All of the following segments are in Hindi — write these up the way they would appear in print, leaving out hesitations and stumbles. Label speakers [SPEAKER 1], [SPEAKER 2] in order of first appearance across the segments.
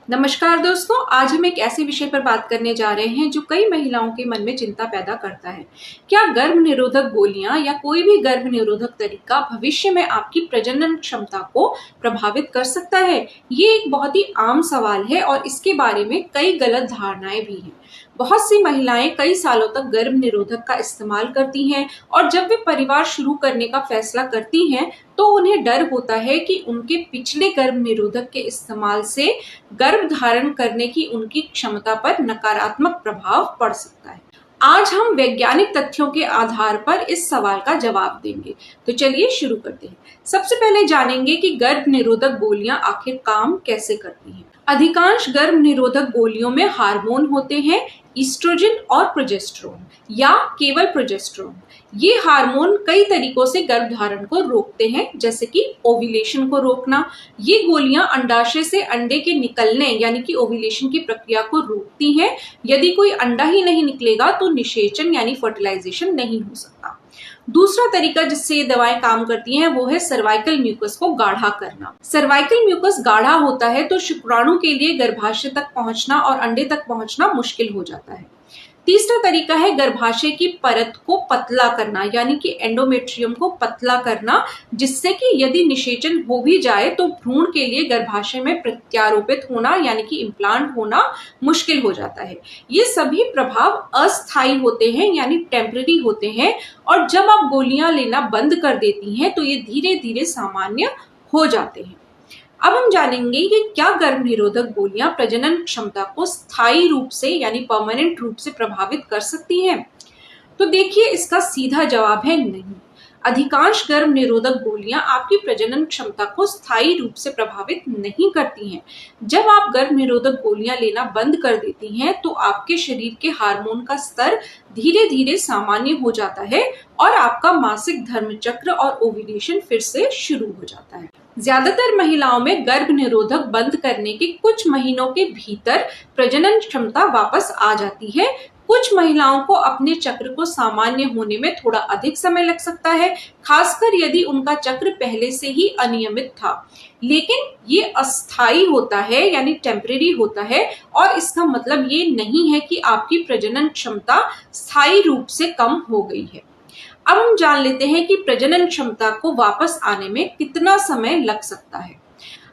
[SPEAKER 1] नमस्कार दोस्तों, आज हम एक ऐसे विषय पर बात करने जा रहे हैं जो कई महिलाओं के मन में चिंता पैदा करता है। क्या गर्भ निरोधक गोलियां या कोई भी गर्भ निरोधक तरीका भविष्य में आपकी प्रजनन क्षमता को प्रभावित कर सकता है? ये एक बहुत ही आम सवाल है और इसके बारे में कई गलत धारणाएं भी हैं। बहुत सी महिलाएं कई सालों तक गर्भ निरोधक का इस्तेमाल करती हैं और जब वे परिवार शुरू करने का फैसला करती हैं तो उन्हें डर होता है कि उनके पिछले गर्भ निरोधक के इस्तेमाल से गर्भ धारण करने की उनकी क्षमता पर नकारात्मक प्रभाव पड़ सकता है। आज हम वैज्ञानिक तथ्यों के आधार पर इस सवाल का जवाब देंगे। तो चलिए शुरू करते हैं। सबसे पहले जानेंगे कि गर्भ निरोधक गोलियां आखिर काम कैसे करती हैं। अधिकांश गर्भ निरोधक गोलियों में हार्मोन होते हैं, ईस्ट्रोजन और प्रोजेस्टेरोन या केवल प्रोजेस्टेरोन। ये हार्मोन कई तरीकों से गर्भधारण को रोकते हैं, जैसे कि ओव्यूलेशन को रोकना। ये गोलियां अंडाशय से अंडे के निकलने यानी कि ओव्यूलेशन की प्रक्रिया को रोकती हैं। यदि कोई अंडा ही नहीं निकलेगा तो निषेचन यानी फर्टिलाइजेशन नहीं हो सकता। दूसरा तरीका जिससे ये दवाएं काम करती हैं वो है सर्वाइकल म्यूकस को गाढ़ा करना। सर्वाइकल म्यूकस गाढ़ा होता है तो शुक्राणु के लिए गर्भाशय तक पहुंचना और अंडे तक पहुंचना मुश्किल हो जाता है। तीसरा तरीका है गर्भाशय की परत को पतला करना यानी कि एंडोमेट्रियम को पतला करना, जिससे कि यदि निषेचन हो भी जाए तो भ्रूण के लिए गर्भाशय में प्रत्यारोपित होना यानी कि इम्प्लांट होना मुश्किल हो जाता है। ये सभी प्रभाव अस्थायी होते हैं यानी टेम्पररी होते हैं और जब आप गोलियां लेना बंद कर देती हैं तो ये धीरे धीरे सामान्य हो जाते हैं। अब हम जानेंगे कि क्या गर्भ निरोधक गोलियां प्रजनन क्षमता को स्थायी रूप से यानी परमानेंट रूप से प्रभावित कर सकती हैं। तो देखिए, इसका सीधा जवाब है नहीं। अधिकांश गर्भ निरोधक गोलियां आपकी प्रजनन क्षमता को स्थायी रूप से प्रभावित नहीं करती हैं। जब आप गर्भ निरोधक गोलियां लेना बंद कर देती हैं तो आपके शरीर के हार्मोन का स्तर धीरे धीरे सामान्य हो जाता है और आपका मासिक धर्मचक्र और ओव्यूलेशन फिर से शुरू हो जाता है। ज्यादातर महिलाओं में गर्भ निरोधक बंद करने के कुछ महीनों के भीतर प्रजनन क्षमता वापस आ जाती है। कुछ महिलाओं को अपने चक्र को सामान्य होने में थोड़ा अधिक समय लग सकता है, खासकर यदि उनका चक्र पहले से ही अनियमित था। लेकिन ये अस्थायी होता है यानी टेम्परेरी होता है और इसका मतलब ये नहीं है कि आपकी प्रजनन क्षमता स्थायी रूप से कम हो गई है। अब हम जान लेते हैं कि प्रजनन क्षमता को वापस आने में कितना समय लग सकता है।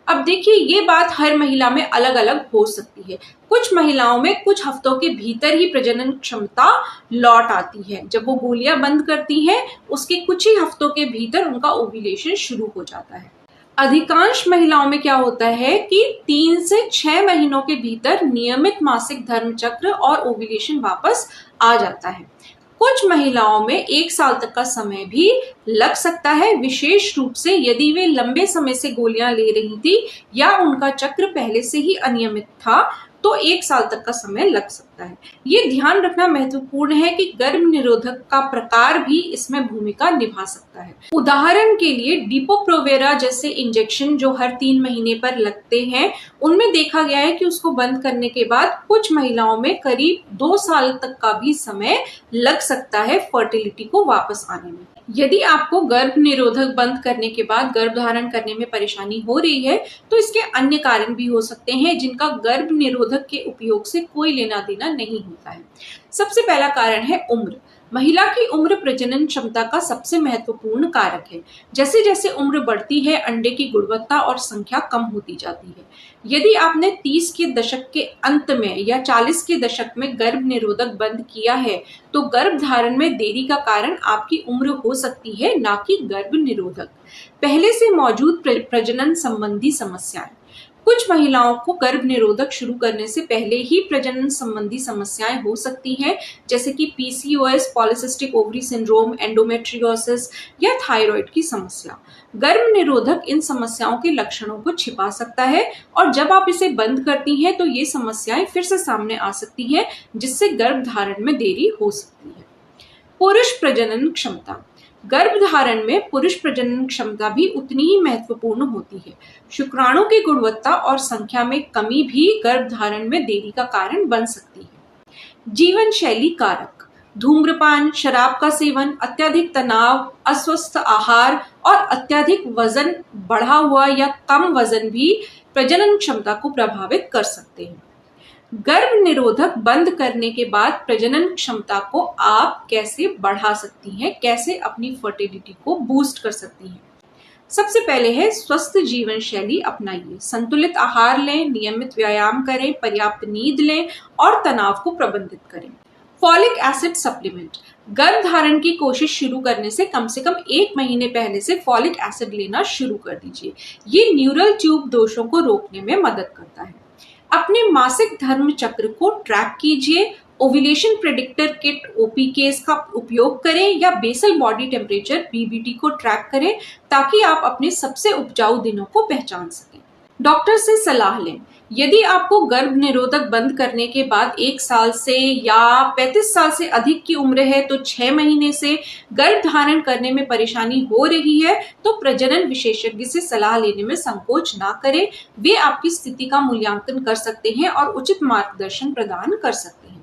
[SPEAKER 1] अब देखिए, ये बात हर महिला में अलग अलग हो सकती है। कुछ महिलाओं में कुछ हफ्तों के भीतर ही प्रजनन क्षमता लौट आती है। जब वो गोलियां बंद करती हैं, उसके कुछ ही हफ्तों के भीतर उनका ओव्यूलेशन शुरू हो जाता है। अधिकांश महिलाओं में क्या होता है कि 3 से 6 महीनों के भीतर नियमित मासिक धर्म चक्र और ओव्यूलेशन वापस आ जाता है। कुछ महिलाओं में 1 साल तक का समय भी लग सकता है, विशेष रूप से यदि वे लंबे समय से गोलियां ले रही थी या उनका चक्र पहले से ही अनियमित था तो 1 साल तक का समय लग सकता है। ये ध्यान रखना महत्वपूर्ण है कि गर्भ निरोधक का प्रकार भी इसमें भूमिका निभा सकता है। उदाहरण के लिए डिपो-प्रोवेरा जैसे इंजेक्शन जो हर 3 महीने पर लगते हैं, उनमें देखा गया है कि उसको बंद करने के बाद कुछ महिलाओं में करीब 2 साल तक का भी समय लग सकता है फर्टिलिटी को वापस आने में। यदि आपको गर्भ निरोधक बंद करने के बाद गर्भधारण करने में परेशानी हो रही है तो इसके अन्य कारण भी हो सकते हैं जिनका गर्भ निरोधक के उपयोग से कोई लेना देना नहीं होता है। सबसे पहला कारण है उम्र। महिला की उम्र प्रजनन क्षमता का सबसे महत्वपूर्ण कारक है। जैसे जैसे उम्र बढ़ती है, अंडे की गुणवत्ता और संख्या कम होती जाती है। यदि आपने 30 के दशक के अंत में या 40 के दशक में गर्भ निरोधक बंद किया है तो गर्भधारण में देरी का कारण आपकी उम्र हो सकती है, ना कि गर्भ निरोधक। पहले से मौजूद प्रजनन संबंधी समस्याएं। कुछ महिलाओं को गर्भ निरोधक शुरू करने से पहले ही प्रजनन संबंधी समस्याएं हो सकती हैं, जैसे कि PCOS, polycystic ovary syndrome, endometriosis या थायराइड की समस्या। गर्भ निरोधक इन समस्याओं के लक्षणों को छिपा सकता है और जब आप इसे बंद करती हैं तो ये समस्याएं फिर से सामने आ सकती हैं, जिससे गर्भधारण में देरी हो सकती है। पुरुष प्रजनन क्षमता। गर्भधारण में पुरुष प्रजनन क्षमता भी उतनी ही महत्वपूर्ण होती है। शुक्राणु की गुणवत्ता और संख्या में कमी भी गर्भधारण में देरी का कारण बन सकती है। जीवन शैली कारक। धूम्रपान, शराब का सेवन, अत्यधिक तनाव, अस्वस्थ आहार और अत्यधिक वजन, बढ़ा हुआ या कम वजन भी प्रजनन क्षमता को प्रभावित कर सकते हैं। गर्भ निरोधक बंद करने के बाद प्रजनन क्षमता को आप कैसे बढ़ा सकती हैं, कैसे अपनी फर्टिलिटी को बूस्ट कर सकती हैं। सबसे पहले है स्वस्थ जीवन शैली अपनाइए। संतुलित आहार लें, नियमित व्यायाम करें, पर्याप्त नींद लें और तनाव को प्रबंधित करें। Folic acid supplement. गर्भ धारण की कोशिश शुरू करने से कम 1 महीने पहले से फॉलिक एसिड लेना शुरू कर दीजिए। ये न्यूरल ट्यूब दोषों को रोकने में मदद करता है। अपने मासिक धर्म चक्र को ट्रैक कीजिए। ओव्यूलेशन प्रेडिक्टर किट OPKs का उपयोग करें या बेसल बॉडी टेम्परेचर BBT को ट्रैक करें ताकि आप अपने सबसे उपजाऊ दिनों को पहचान सकें। डॉक्टर से सलाह लें। यदि आपको गर्भ निरोधक बंद करने के बाद 1 साल से या 35 साल से अधिक की उम्र है तो 6 महीने से गर्भ धारण करने में परेशानी हो रही है तो प्रजनन विशेषज्ञ से सलाह लेने में संकोच ना करें। वे आपकी स्थिति का मूल्यांकन कर सकते हैं और उचित मार्गदर्शन प्रदान कर सकते हैं।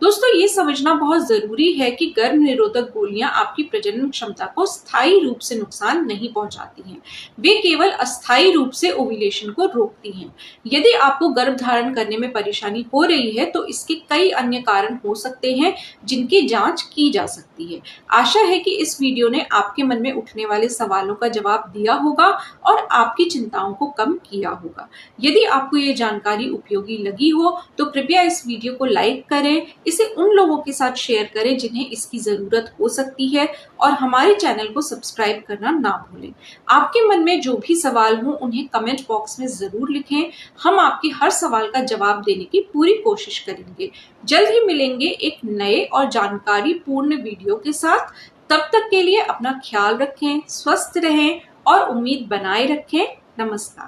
[SPEAKER 1] दोस्तों, ये समझना बहुत जरूरी है कि गर्भ निरोधक गोलियां आपकी प्रजनन क्षमता को स्थायी रूप से नुकसान नहीं पहुंचाती हैं। वे केवल अस्थायी रूप से ओव्यूलेशन को रोकती हैं। यदि आपको गर्भ धारण करने में परेशानी हो रही है तो इसके कई अन्य कारण हो सकते हैं जिनकी जांच की जा सकती है। आशा है कि इस वीडियो ने आपके मन में उठने वाले सवालों का जवाब दिया होगा और आपकी चिंताओं को कम किया होगा। यदि आपको ये जानकारी उपयोगी लगी हो तो कृपया इस वीडियो को लाइक करें, इसे उन लोगों के साथ शेयर करें जिन्हें इसकी जरूरत हो सकती है और हमारे चैनल को सब्सक्राइब करना ना भूलें। आपके मन में जो भी सवाल हो उन्हें कमेंट बॉक्स में जरूर लिखें। हम आपके हर सवाल का जवाब देने की पूरी कोशिश करेंगे। जल्द ही मिलेंगे एक नए और जानकारी पूर्ण वीडियो के साथ। तब तक के लिए अपना ख्याल रखें, स्वस्थ रहें और उम्मीद बनाए रखें। नमस्कार।